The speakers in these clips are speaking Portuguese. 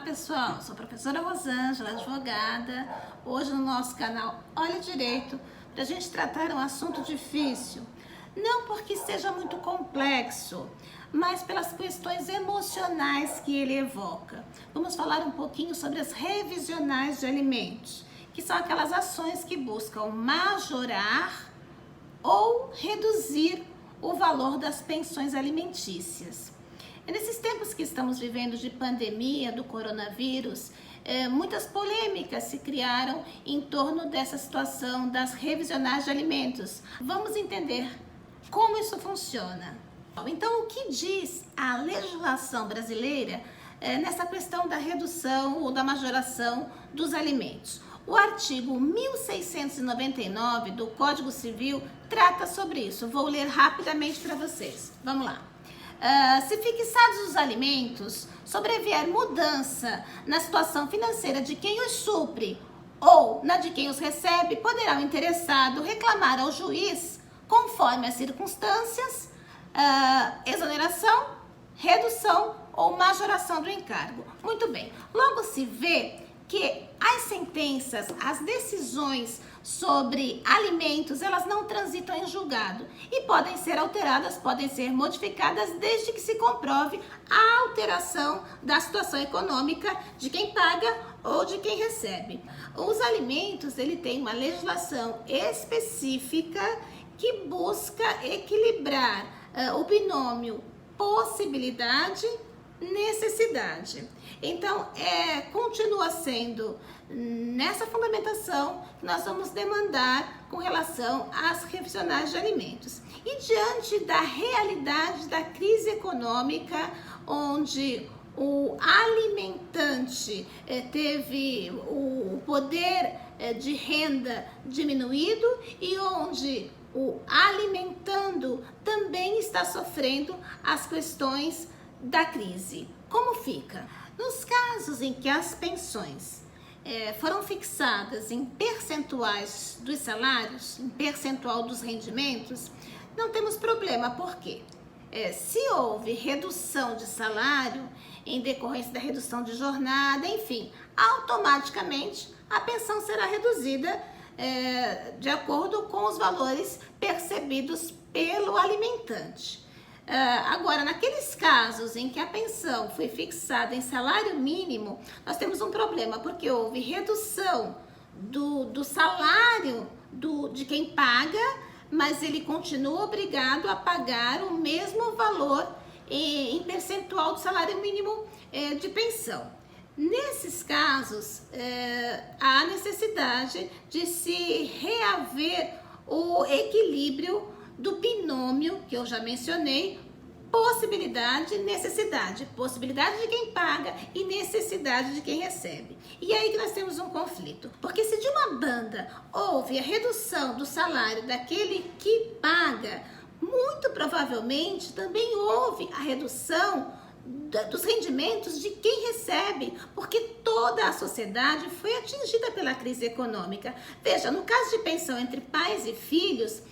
pessoal, sou a professora Rosângela, advogada, hoje no nosso canal Olha Direito, para a gente tratar um assunto difícil, não porque seja muito complexo, mas pelas questões emocionais que ele evoca. Vamos falar um pouquinho sobre as revisionais de alimentos, que são aquelas ações que buscam majorar ou reduzir o valor das pensões alimentícias. E nesses tempos que estamos vivendo de pandemia do coronavírus, muitas polêmicas se criaram em torno dessa situação das revisionais de alimentos. Vamos entender como isso funciona. Então, o que diz a legislação brasileira nessa questão da redução ou da majoração dos alimentos? O artigo 1699 do Código Civil trata sobre isso. Vou ler rapidamente para vocês. Vamos lá. Se fixados os alimentos, sobrevier mudança na situação financeira de quem os supre ou na de quem os recebe, poderá o interessado reclamar ao juiz, conforme as circunstâncias, exoneração, redução ou majoração do encargo. Muito bem, logo se vê que as sentenças, as decisões sobre alimentos, elas não transitam em julgado e podem ser alteradas, podem ser modificadas desde que se comprove a alteração da situação econômica de quem paga ou de quem recebe. Os alimentos, ele tem uma legislação específica que busca equilibrar o binômio possibilidade-necessidade. Então, continua sendo nessa fundamentação que nós vamos demandar com relação às revisionais de alimentos. E diante da realidade da crise econômica, onde o alimentante teve o poder de renda diminuído e onde o alimentando também está sofrendo as questões da crise. Como fica? Nos casos em que as pensões foram fixadas em percentuais dos salários, em percentual dos rendimentos, não temos problema. Por quê? Se houve redução de salário em decorrência da redução de jornada, enfim, automaticamente a pensão será reduzida de acordo com os valores percebidos pelo alimentante. Agora, naqueles casos em que a pensão foi fixada em salário mínimo, nós temos um problema, porque houve redução do salário de quem paga, mas ele continua obrigado a pagar o mesmo valor em percentual do salário mínimo de pensão. Nesses casos, há necessidade de se reaver o equilíbrio do binômio que eu já mencionei, possibilidade e necessidade. Possibilidade de quem paga e necessidade de quem recebe. E aí que nós temos um conflito. Porque se de uma banda houve a redução do salário daquele que paga, muito provavelmente também houve a redução dos rendimentos de quem recebe, porque toda a sociedade foi atingida pela crise econômica. Veja, no caso de pensão entre pais e filhos,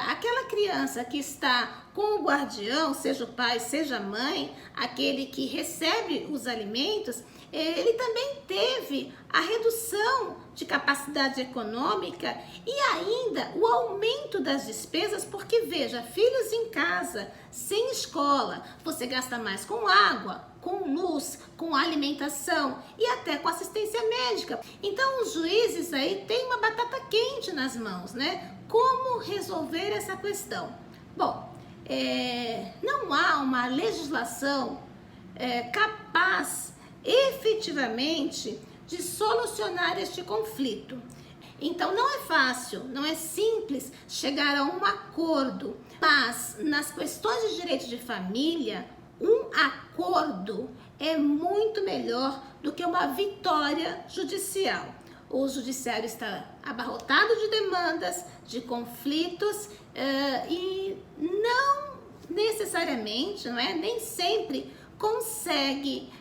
aquela criança que está com o guardião, seja o pai, seja a mãe, aquele que recebe os alimentos, ele também teve a redução de capacidade econômica e ainda o aumento das despesas, porque veja, filhos em casa, sem escola, você gasta mais com água, com luz, com alimentação e até com assistência médica. Então os juízes aí têm uma batata quente nas mãos, né? Como resolver essa questão? Bom, não há uma legislação capaz efetivamente de solucionar este conflito. Então não é fácil, não é simples chegar a um acordo, mas nas questões de direito de família, um acordo é muito melhor do que uma vitória judicial. O judiciário está abarrotado de demandas, de conflitos e não necessariamente, nem sempre consegue,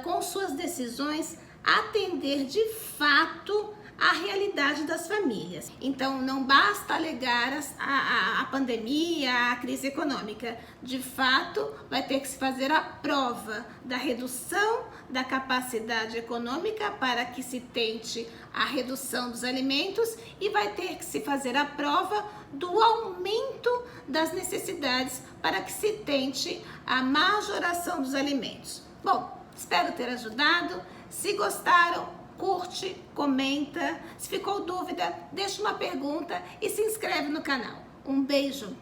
com suas decisões, atender de fato à realidade das famílias. Então, não basta alegar a pandemia, a crise econômica. De fato, vai ter que se fazer a prova da redução da capacidade econômica para que se tente a redução dos alimentos e vai ter que se fazer a prova do aumento das necessidades para que se tente a majoração dos alimentos. Bom, espero ter ajudado. Se gostaram, curte, comenta. Se ficou dúvida, deixa uma pergunta e se inscreve no canal. Um beijo!